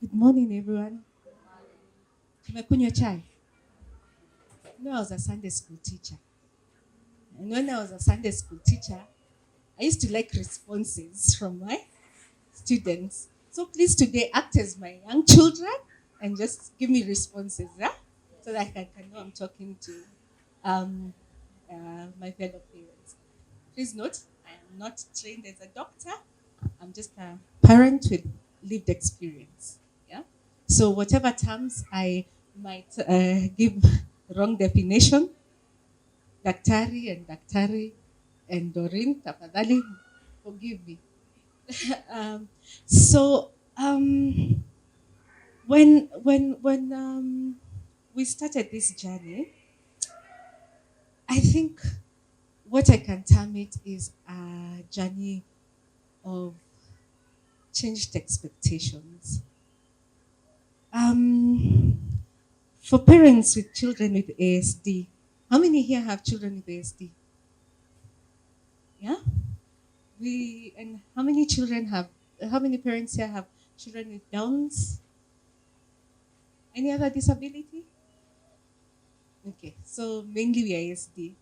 Good morning, everyone. Tumekunywa chai. I was a Sunday school teacher. And when I was a Sunday school teacher, I used to like responses from my students. So please today act as my young children and just give me responses, yeah? So that I can know I'm talking to um, my fellow parents. Please note, I am not trained as a doctor. I'm just a parent with lived experience. Yeah. So whatever terms I might give wrong definition, daktari and Doreen, tafadhali forgive me. um, so when we started this journey, I think what I can term it is a journey of changed expectations. Um, for parents with children with ASD, how many here have children with ASD? Yeah, and how many children have? How many parents here have children with Downs? Any other disability? Okay, so mainly we are ASD.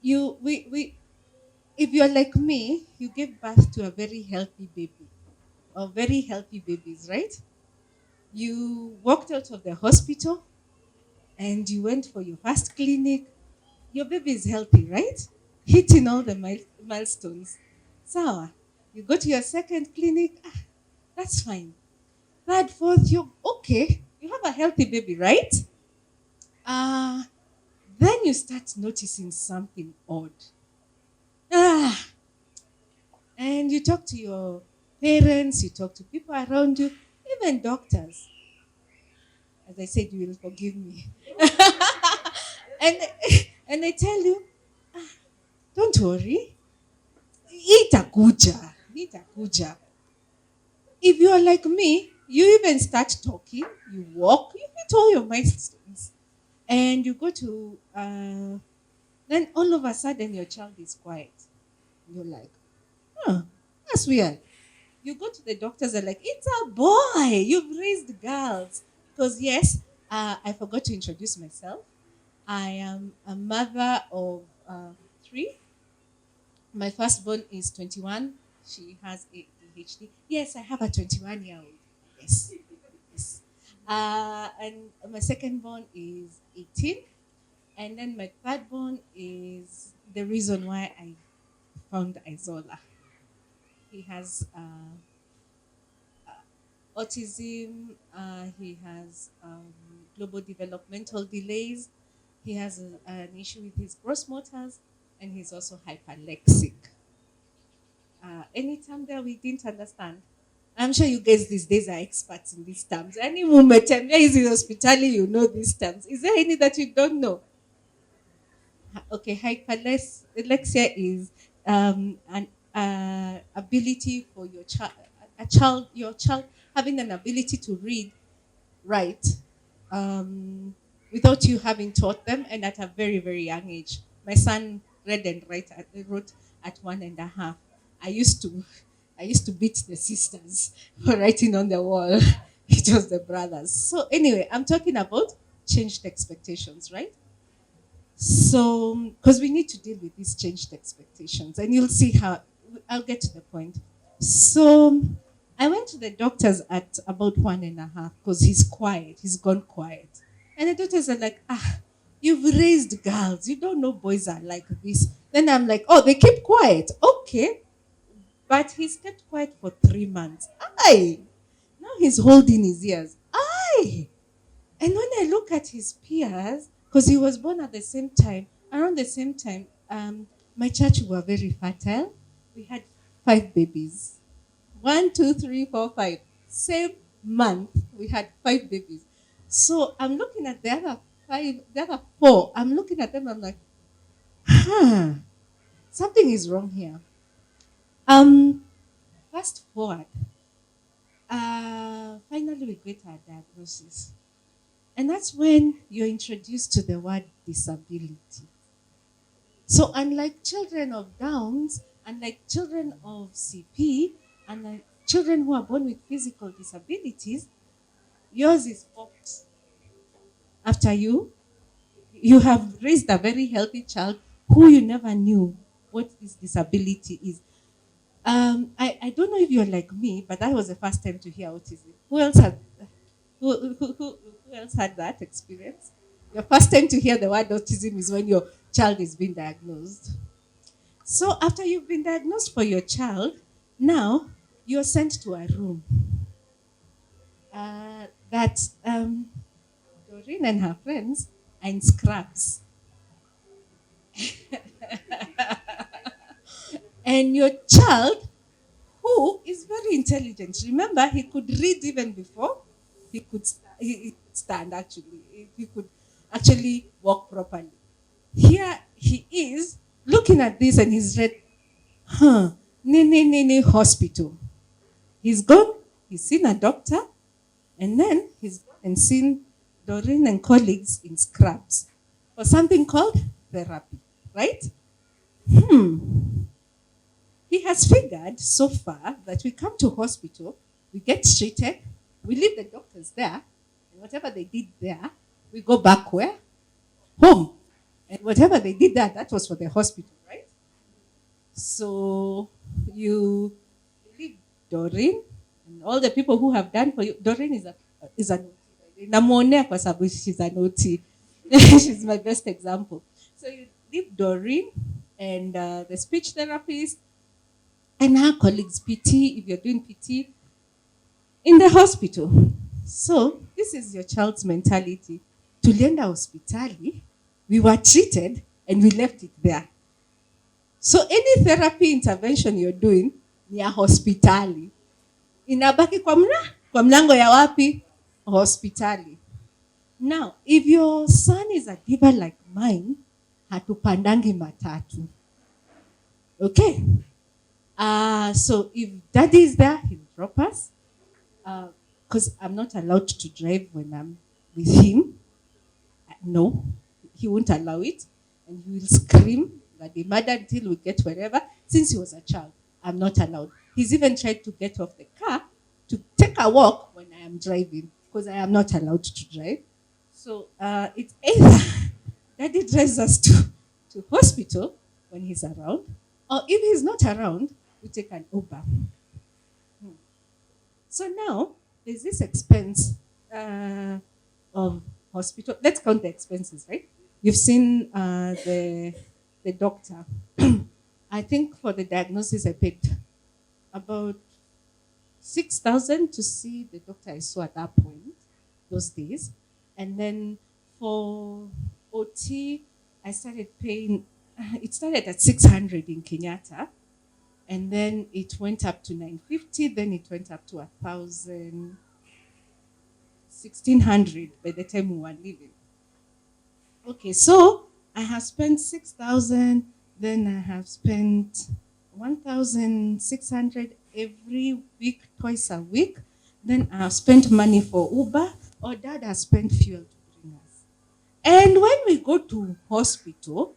We if you're like me, you gave birth to a very healthy baby or very healthy babies, right? You walked out of the hospital and you went for your first clinic. Your baby is healthy, right? Hitting all the milestones. So you go to your second clinic, that's fine. Third, fourth, you're okay. You have a healthy baby, right? Uh, then you start noticing something odd. Ah, and you talk to your parents, you talk to people around you, even doctors. As I said, you will forgive me. and and they tell you, don't worry, itakuja. If you are like me, you even start talking, you walk, you hit all your milestones, and you go to, then all of a sudden your child is quiet. You're like, huh, that's weird. You go to the doctors, they're like, it's a boy, you've raised girls. Because, yes, I forgot to introduce myself. I am a mother of three. My firstborn is 21. She has ADHD. Yes, I have a 21-year-old. Yes. Yes. And my second-born is 18. And then my third-born is the reason why I found iZola. He has autism, he has global developmental delays, he has an issue with his gross motors, and he's also hyperlexic. Any term there we didn't understand. I'm sure you guys these days are experts in these terms. Any moment, and there is in hospitality, you know these terms. Is there any that you don't know? Okay, hyperlexia is an ability for your child, your child having an ability to read, write, um, without you having taught them, and at a very very young age. My son read and wrote at 1.5. I used to, I used to beat the sisters for writing on the wall. It was the brothers. So anyway, I'm talking about changed expectations, right? So, because we need to deal with these changed expectations, and you'll see how I'll get to the point. So, I went to the doctors at about 1.5 because he's quiet, he's gone quiet. And the doctors are like, you've raised girls, you don't know boys are like this. Then I'm like, oh, they keep quiet. Okay. But he's kept quiet for 3 months. Aye. Now he's holding his ears. Aye. And when I look at his peers, because he was born at the same time, around the same time, my church were very fertile. We had 5 babies. One, two, three, four, five. Same month, we had 5 babies. So I'm looking at the other five, the other four. I'm looking at them. I'm like, huh, something is wrong here. Um, Fast forward. Finally, we get our diagnosis. And that's when you're introduced to the word disability. So, unlike children of Downs, unlike children of CP, unlike children who are born with physical disabilities, yours is popped after you have raised a very healthy child who you never knew what this disability is. I don't know if you're like me, but that was the first time to hear autism. Who else had that experience? Your first time to hear the word autism is when your child is being diagnosed. So after you've been diagnosed for your child, now you're sent to a room that Doreen and her friends are in scrubs. And your child, who is very intelligent, remember, he could read even before he could stand actually. He could actually walk properly. Here he is looking at this and he's read, hospital. He's gone, he's seen a doctor, and then he's gone and seen Doreen and colleagues in scrubs for something called therapy, right? He has figured so far that we come to hospital, we get treated, we leave the doctors there, and whatever they did there, we go back where? Home. And whatever they did there, that was for the hospital, right? So you leave Doreen and all the people who have done for you. Doreen is an OT. Namwonea kwa sababu she's an OT. She's my best example. So you leave Doreen and the speech therapist and her colleagues PT, if you're doing PT, in the hospital. So this is your child's mentality. Tulienda hospitali, we were treated and we left it there. So any therapy intervention you're doing ni ya hospitali. Inabaki kwa mlango ya wapi? Hospitali. Now, if your son is a diva like mine, hatupandangi matatu. Okay? So if daddy is there, he'll drop us. Because I'm not allowed to drive when I'm with him. No, he won't allow it. And he will scream that the mother until we get wherever. Since he was a child, I'm not allowed. He's even tried to get off the car to take a walk when I am driving because I am not allowed to drive. So it's either daddy drives us to hospital when he's around, or if he's not around, we take an Uber. So now there's this expense of hospital. Let's count the expenses, right? You've seen the doctor. I think for the diagnosis, I paid about 6,000 to see the doctor I saw at that point, those days. And then for OT, I started paying, it started at 600 in Kenyatta. And then it went up to 950, then it went up to 1,000, 1,600 by the time we were leaving. Okay, so I have spent 6,000, then I have spent 1,600 every week, twice a week. Then I have spent money for Uber, or dad has spent fuel to bring us. And when we go to hospital,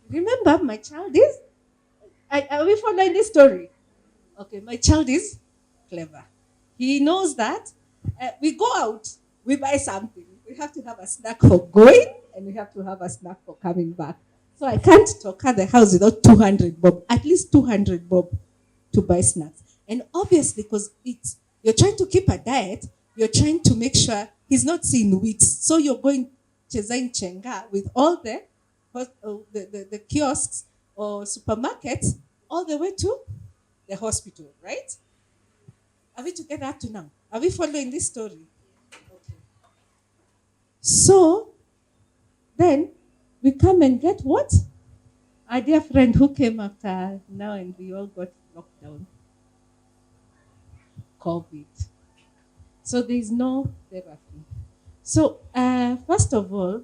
remember my child is, are we following this story? Okay, my child is clever. He knows that we go out, we buy something. We have to have a snack for going, and we have to have a snack for coming back. So I can't talk at the house without 200 bob, at least 200 bob to buy snacks. And obviously, because you're trying to keep a diet, you're trying to make sure he's not seeing weeds. So you're going Chezain Chenga with all the kiosks or supermarkets all the way to the hospital, right? Are we together up to now? Are we following this story? Okay. So then we come and get what? Our dear friend who came after now and we all got locked down. COVID. So there is no therapy. So first of all,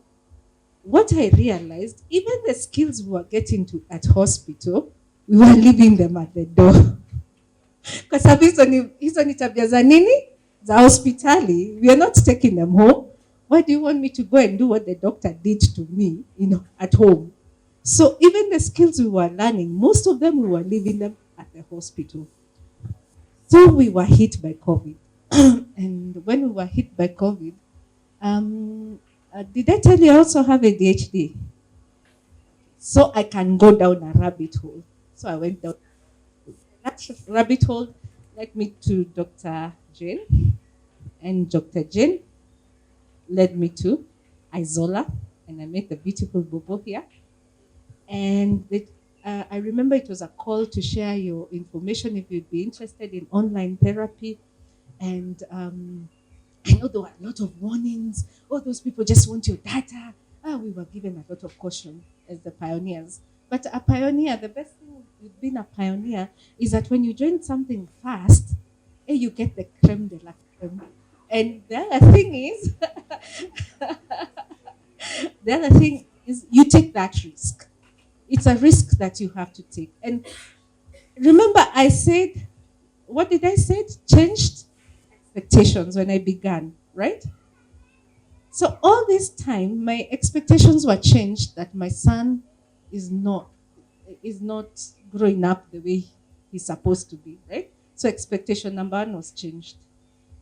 what I realized, even the skills we were getting to at hospital, we were leaving them at the door. Kwa sababu hizo ni tabia za nini? Za hospitali. We are not taking them home. Why do you want me to go and do what the doctor did to me, at home? So even the skills we were learning, most of them we were leaving them at the hospital. So we were hit by COVID. And when we were hit by COVID, did I tell you I also have ADHD? So I can go down a rabbit hole. So I went down that rabbit hole, led me to Dr. Jane, and Dr. Jane led me to iZola, and I met the beautiful Bobo here. And I remember it was a call to share your information if you'd be interested in online therapy. And I know there were a lot of warnings. Oh, those people just want your data. We were given a lot of caution as the pioneers. But a pioneer, the best thing with being a pioneer is that when you join something fast, you get the creme de la creme. And the other thing is, the other thing is you take that risk. It's a risk that you have to take. And remember, I said, what did I say? Changed expectations when I began, right? So all this time, my expectations were changed that my son is not is not growing up the way he's supposed to be, right? So expectation number one was changed.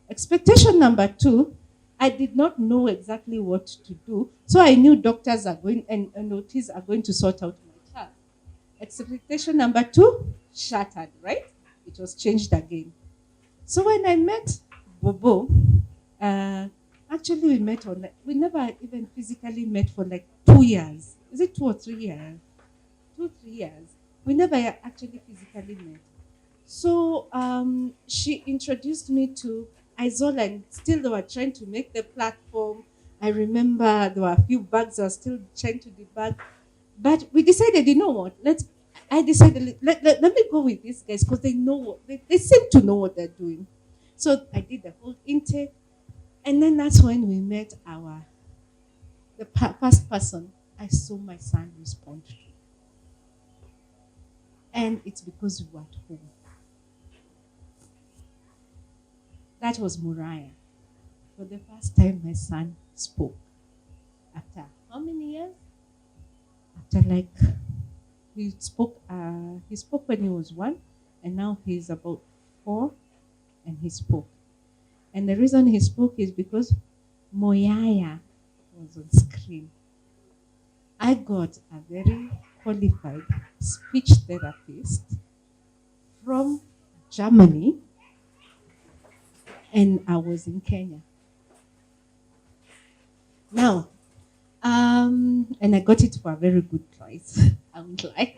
Expectation number two, I did not know exactly what to do. So I knew doctors are going and OTs are going to sort out my child. Expectation number two, shattered, right? It was changed again. So when I met Bobo, uh, actually we met on, we never even physically met for like 2 years. Is it 2 or 3 years? 2, 3 years. We never actually physically met. So she introduced me to iZola, and still they were trying to make the platform. I remember there were a few bugs I was still trying to debug. But we decided, you know what? I decided, let me go with these guys because they know what, they seem to know what they're doing. So I did the whole intake. And then that's when we met first person I saw my son respond to. And it's because we were at home. That was Moriah. For the first time, my son spoke. After how many years? After like he spoke when he was 1, and now he's about 4, and he spoke. And the reason he spoke is because Moyaya was on screen. I got a very qualified speech therapist from Germany, and I was in Kenya. Now, and I got it for a very good price. I won't lie.